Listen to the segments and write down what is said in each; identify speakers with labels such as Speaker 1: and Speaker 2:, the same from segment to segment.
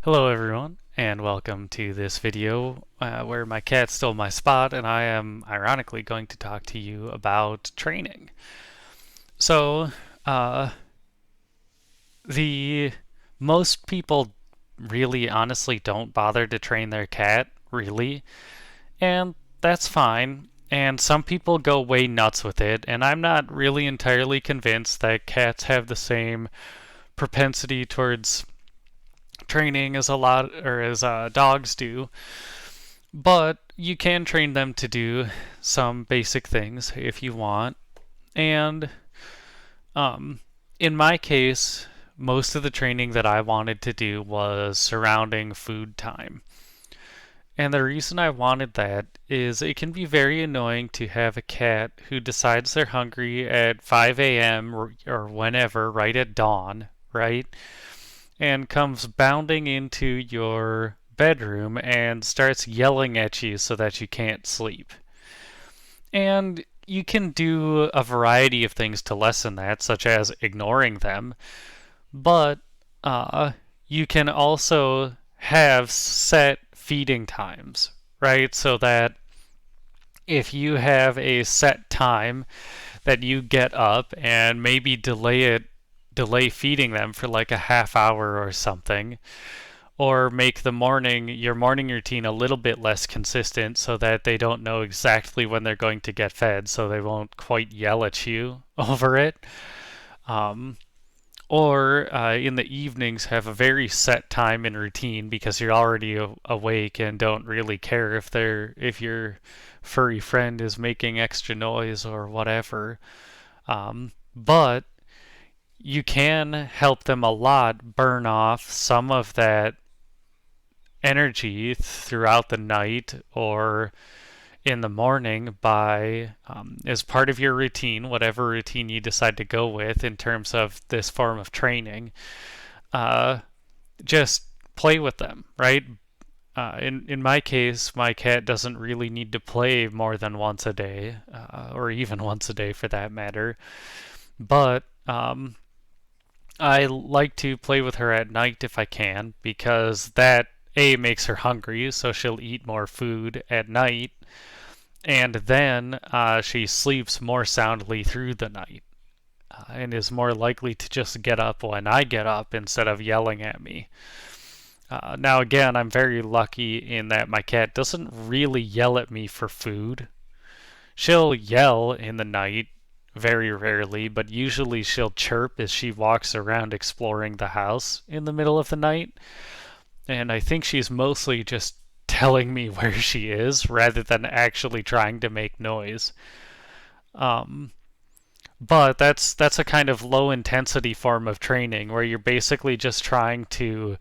Speaker 1: Hello everyone, and welcome to this video where my cat stole my spot, and I am ironically going to talk to you about training. So, uh, the most people really honestly don't bother to train their cat, really, and that's fine. And some people go way nuts with it, and I'm not really entirely convinced that cats have the same propensity towards training as dogs do. But you can train them to do some basic things if you want. And um, in my case, most of the training that I wanted to do was surrounding food time. And the reason I wanted that is it can be very annoying to have a cat who decides they're hungry at 5 a.m. or whenever, right at dawn, right? And comes bounding into your bedroom and starts yelling at you so that you can't sleep. And you can do a variety of things to lessen that, such as ignoring them, but you can also have set feeding times, right? So that if you have a set time that you get up and maybe delay feeding them for like a half hour or something, or make your morning routine a little bit less consistent so that they don't know exactly when they're going to get fed, so they won't quite yell at you over it. Um, or in the evenings, have a very set time and routine because you're already awake and don't really care if your furry friend is making extra noise or whatever. But you can help them a lot burn off some of that energy throughout the night or in the morning by, as part of your routine, whatever routine you decide to go with in terms of this form of training, uh, just play with them, right? In my case, my cat doesn't really need to play more than once a day, or even once a day for that matter. But I like to play with her at night if I can, because that A makes her hungry, so she'll eat more food at night, and then she sleeps more soundly through the night, and is more likely to just get up when I get up instead of yelling at me. Now, again, I'm very lucky in that my cat doesn't really yell at me for food. She'll yell in the night very rarely, but usually she'll chirp as she walks around exploring the house in the middle of the night. And I think she's mostly just telling me where she is rather than actually trying to make noise. Um, but that's a kind of low intensity form of training where you're basically just trying to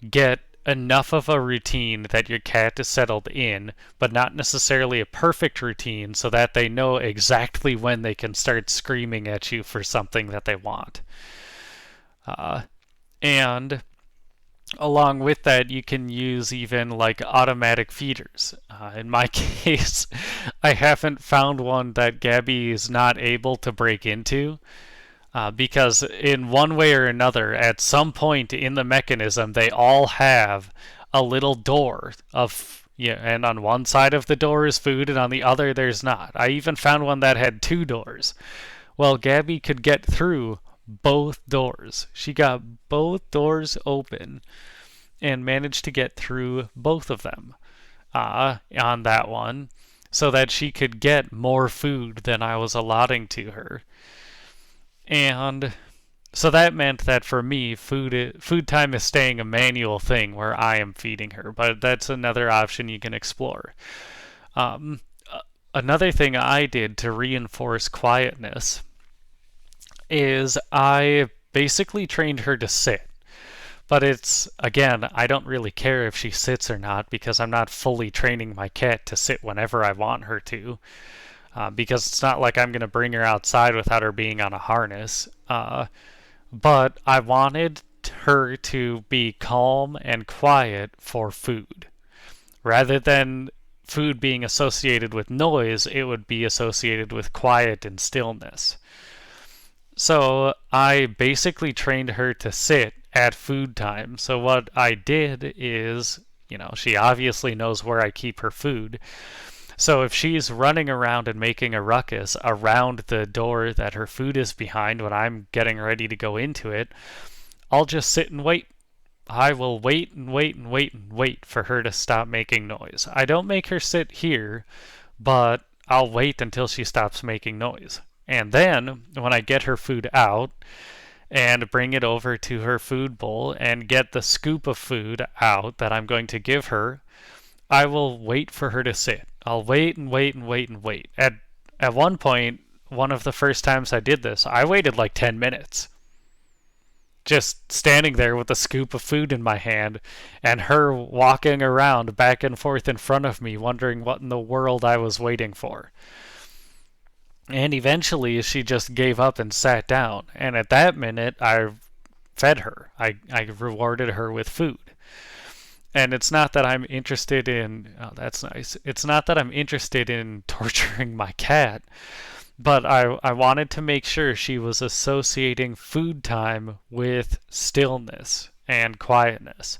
Speaker 1: get enough of a routine that your cat is settled in, but not necessarily a perfect routine so that they know exactly when they can start screaming at you for something that they want. And along with that, you can use even like automatic feeders. In my case, I haven't found one that Gabby is not able to break into. Because in one way or another, at some point in the mechanism, they all have a little door of, yeah, and on one side of the door is food, and on the other there's not. I even found one that had two doors. Well, Gabby could get through both doors. She got both doors open and managed to get through both of them on that one, so that she could get more food than I was allotting to her. And so that meant that for me, food time is staying a manual thing where I am feeding her, but that's another option you can explore. Um, Another thing I did to reinforce quietness is I basically trained her to sit. But it's, again, I don't really care if she sits or not because I'm not fully training my cat to sit whenever I want her to. Because it's not like I'm going to bring her outside without her being on a harness. But I wanted her to be calm and quiet for food. Rather than food being associated with noise, it would be associated with quiet and stillness. So I basically trained her to sit at food time. So what I did is, she obviously knows where I keep her food. So if she's running around and making a ruckus around the door that her food is behind when I'm getting ready to go into it, I'll just sit and wait. I will wait and wait and wait and wait for her to stop making noise. I don't make her sit here, but I'll wait until she stops making noise. And then, when I get her food out and bring it over to her food bowl and get the scoop of food out that I'm going to give her, I will wait for her to sit. I'll wait and wait and wait and wait. At one point, one of the first times I did this, I waited like 10 minutes. Just standing there with a scoop of food in my hand and her walking around back and forth in front of me, wondering what in the world I was waiting for. And eventually she just gave up and sat down. And at that minute, I fed her. I rewarded her with food. And it's not that I'm interested in, oh, that's nice. It's not that I'm interested in torturing my cat, but I wanted to make sure she was associating food time with stillness and quietness.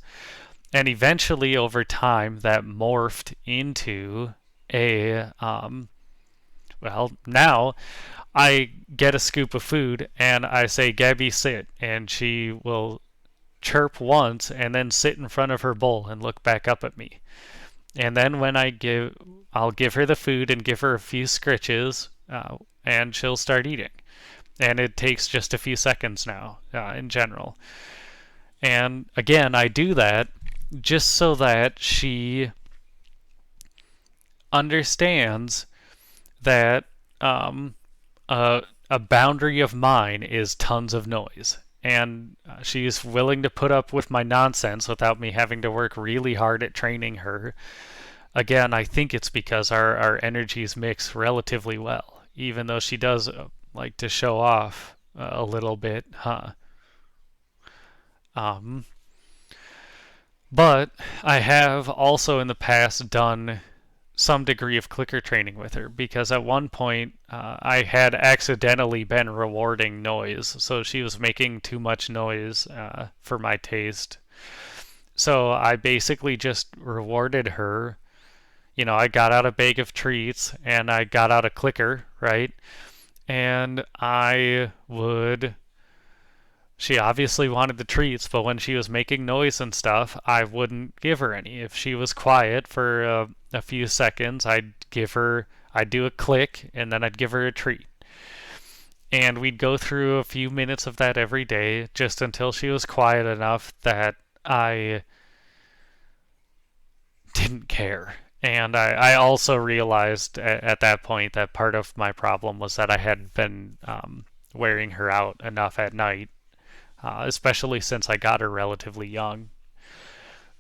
Speaker 1: And eventually, over time, that morphed into now I get a scoop of food and I say, Gabby, sit. And she will chirp once and then sit in front of her bowl and look back up at me. And then when I'll give her the food and give her a few scritches, and she'll start eating. And it takes just a few seconds now, in general. And again, I do that just so that she understands that a boundary of mine is tons of noise. And she's willing to put up with my nonsense without me having to work really hard at training her. Again, I think it's because our energies mix relatively well, even though she does like to show off a little bit, But I have also in the past done some degree of clicker training with her, because at one point I had accidentally been rewarding noise, so she was making too much noise for my taste. So I basically just rewarded her. I got out a bag of treats and I got out a clicker, right? And she obviously wanted the treats, but when she was making noise and stuff, I wouldn't give her any. If she was quiet for a few seconds, I'd do a click, and then I'd give her a treat. And we'd go through a few minutes of that every day, just until she was quiet enough that I didn't care. And I also realized at that point that part of my problem was that I hadn't been wearing her out enough at night. Especially since I got her relatively young.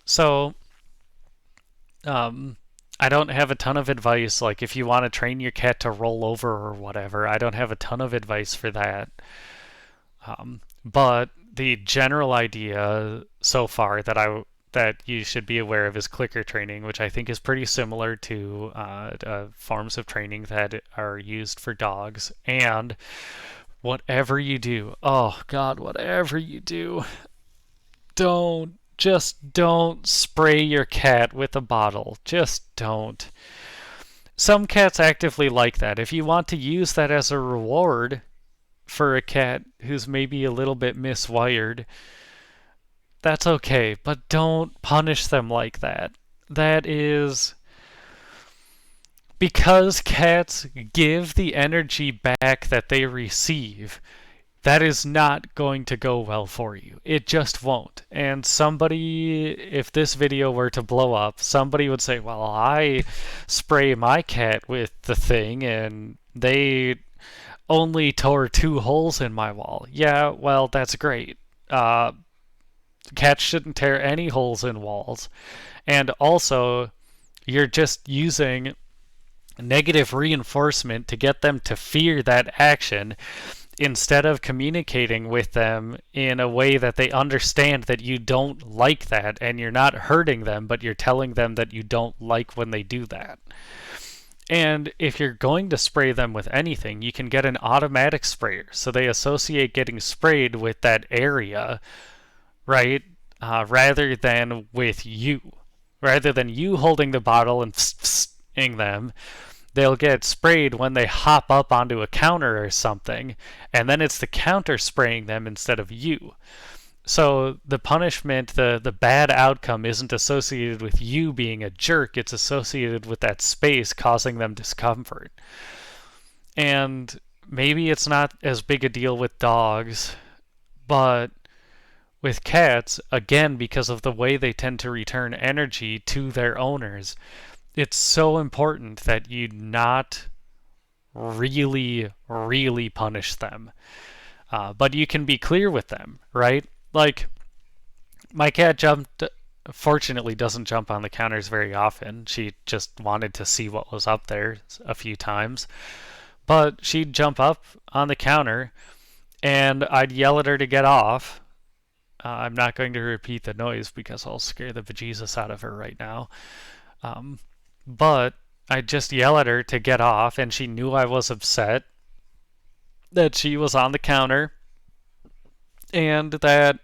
Speaker 1: So, I don't have a ton of advice, like if you want to train your cat to roll over or whatever, I don't have a ton of advice for that. But the general idea so far that you should be aware of is clicker training, which I think is pretty similar to forms of training that are used for dogs. And whatever you do, oh God, whatever you do, don't spray your cat with a bottle. Just don't. Some cats actively like that. If you want to use that as a reward for a cat who's maybe a little bit miswired, that's okay, but don't punish them like that. That is because cats give the energy back that they receive. That is not going to go well for you. It just won't. And somebody, if this video were to blow up, somebody would say, well, I spray my cat with the thing and they only tore 2 holes in my wall. Yeah, well, that's great. Cats shouldn't tear any holes in walls. And also, you're just using negative reinforcement to get them to fear that action instead of communicating with them in a way that they understand that you don't like that and you're not hurting them, but you're telling them that you don't like when they do that. And if you're going to spray them with anything, you can get an automatic sprayer, so they associate getting sprayed with that area right? Rather than with you. Rather than you holding the bottle and psing them, they'll get sprayed when they hop up onto a counter or something, and then it's the counter spraying them instead of you. So the punishment, the bad outcome isn't associated with you being a jerk, it's associated with that space causing them discomfort. And maybe it's not as big a deal with dogs, but with cats, again, because of the way they tend to return energy to their owners, it's so important that you not really punish them. But you can be clear with them, right? Like, my cat fortunately doesn't jump on the counters very often. She just wanted to see what was up there a few times. But she'd jump up on the counter, and I'd yell at her to get off. I'm not going to repeat the noise because I'll scare the bejesus out of her right now. But I'd just yell at her to get off, and she knew I was upset that she was on the counter, and that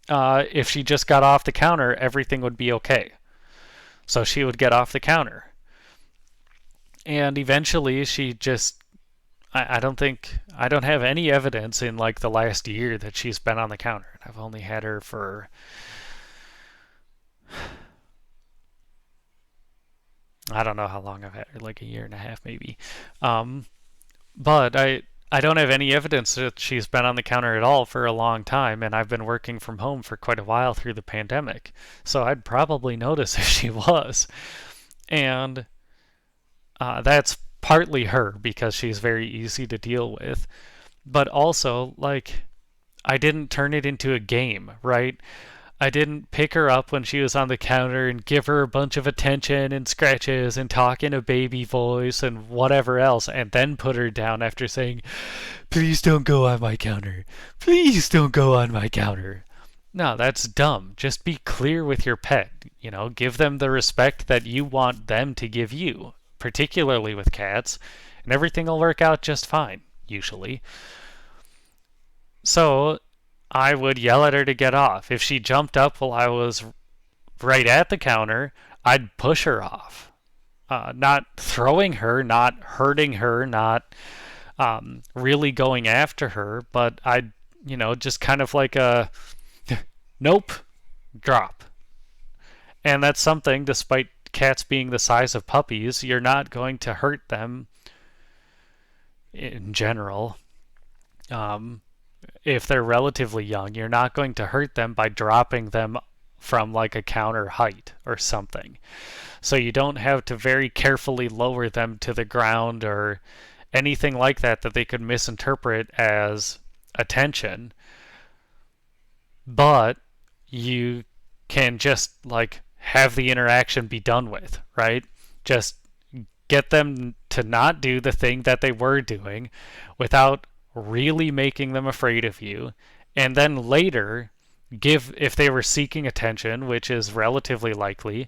Speaker 1: if she just got off the counter, everything would be okay. So she would get off the counter. And eventually she just, I don't have any evidence in like the last year that she's been on the counter. I've only had her for, I don't know how long I've had her, like a year and a half maybe. But I don't have any evidence that she's been on the counter at all for a long time, and I've been working from home for quite a while through the pandemic. So I'd probably notice if she was. And that's partly her because she's very easy to deal with. But also, like, I didn't turn it into a game, right? I didn't pick her up when she was on the counter and give her a bunch of attention and scratches and talk in a baby voice and whatever else, and then put her down after saying, "Please don't go on my counter. Please don't go on my counter." No, that's dumb. Just be clear with your pet. Give them the respect that you want them to give you, particularly with cats, and everything will work out just fine, usually. So I would yell at her to get off. If she jumped up while I was right at the counter, I'd push her off. Not throwing her, not hurting her, not really going after her, but I'd, just kind of like a nope, drop. And that's something, despite cats being the size of puppies, you're not going to hurt them in general. If they're relatively young, you're not going to hurt them by dropping them from like a counter height or something. So you don't have to very carefully lower them to the ground or anything like that they could misinterpret as attention. But you can just like have the interaction be done with, right? Just get them to not do the thing that they were doing without really making them afraid of you, and then later if they were seeking attention, which is relatively likely,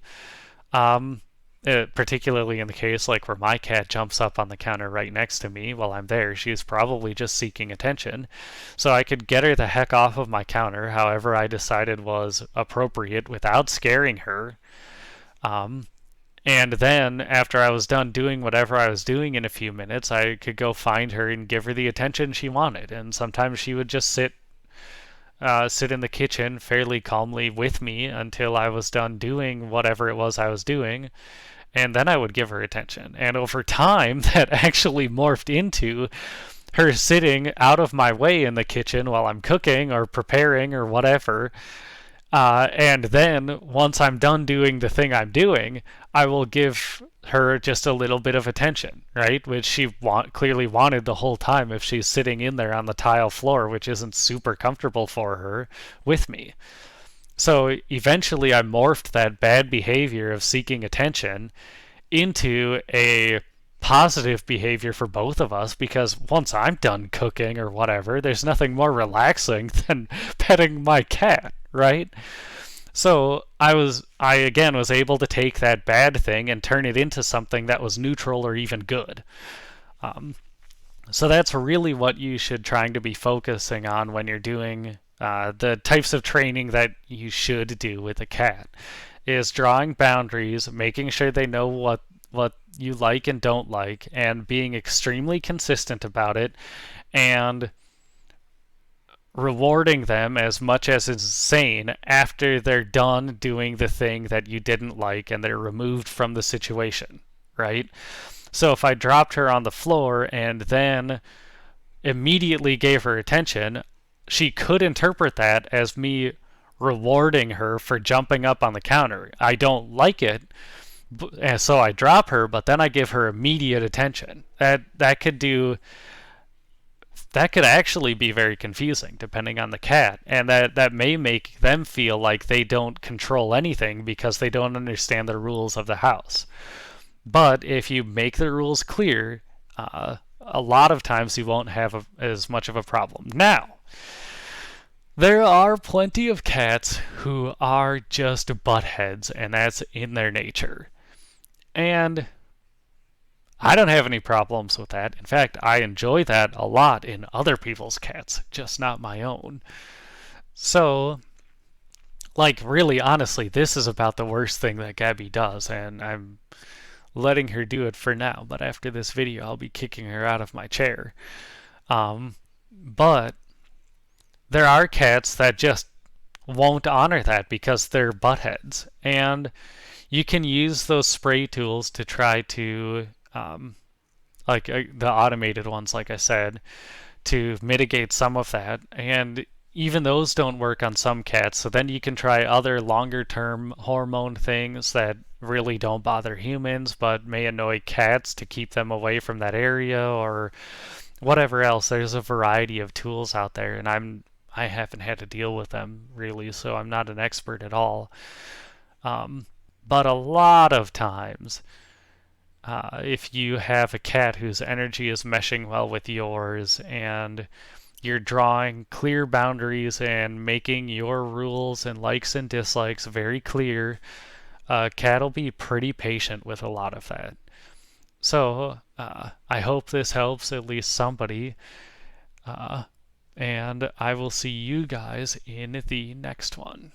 Speaker 1: particularly in the case like where my cat jumps up on the counter right next to me while I'm there, she's probably just seeking attention. So I could get her the heck off of my counter however I decided was appropriate without scaring her. And then, after I was done doing whatever I was doing in a few minutes, I could go find her and give her the attention she wanted. And sometimes she would just sit in the kitchen fairly calmly with me until I was done doing whatever it was I was doing. And then I would give her attention. And over time, that actually morphed into her sitting out of my way in the kitchen while I'm cooking or preparing or whatever. And then, once I'm done doing the thing I'm doing, I will give her just a little bit of attention, right? Which she clearly wanted the whole time if she's sitting in there on the tile floor, which isn't super comfortable for her, with me. So eventually I morphed that bad behavior of seeking attention into a positive behavior for both of us, because once I'm done cooking or whatever, there's nothing more relaxing than petting my cat, right? So I again was able to take that bad thing and turn it into something that was neutral or even good. So that's really what you should trying to be focusing on when you're doing The types of training that you should do with a cat is drawing boundaries, making sure they know what you like and don't like, and being extremely consistent about it, and rewarding them as much as is sane after they're done doing the thing that you didn't like and they're removed from the situation, right? So if I dropped her on the floor and then immediately gave her attention, she could interpret that as me rewarding her for jumping up on the counter. I don't like it, and so I drop her, but then I give her immediate attention. That could actually be very confusing depending on the cat, and that may make them feel like they don't control anything because they don't understand the rules of the house. But if you make the rules clear, a lot of times you won't have as much of a problem. Now, there are plenty of cats who are just buttheads, and that's in their nature. And I don't have any problems with that. In fact, I enjoy that a lot in other people's cats, just not my own. So, like, really, honestly, this is about the worst thing that Gabby does, and I'm letting her do it for now. But after this video, I'll be kicking her out of my chair. But there are cats that just won't honor that because they're buttheads. And you can use those spray tools to try to, the automated ones, like I said, to mitigate some of that. And even those don't work on some cats. So then you can try other longer term hormone things that really don't bother humans but may annoy cats to keep them away from that area or whatever else. There's a variety of tools out there, and I haven't had to deal with them really, so I'm not an expert at all. But a lot of times, if you have a cat whose energy is meshing well with yours and you're drawing clear boundaries and making your rules and likes and dislikes very clear, a cat will be pretty patient with a lot of that. So I hope this helps at least somebody. And I will see you guys in the next one.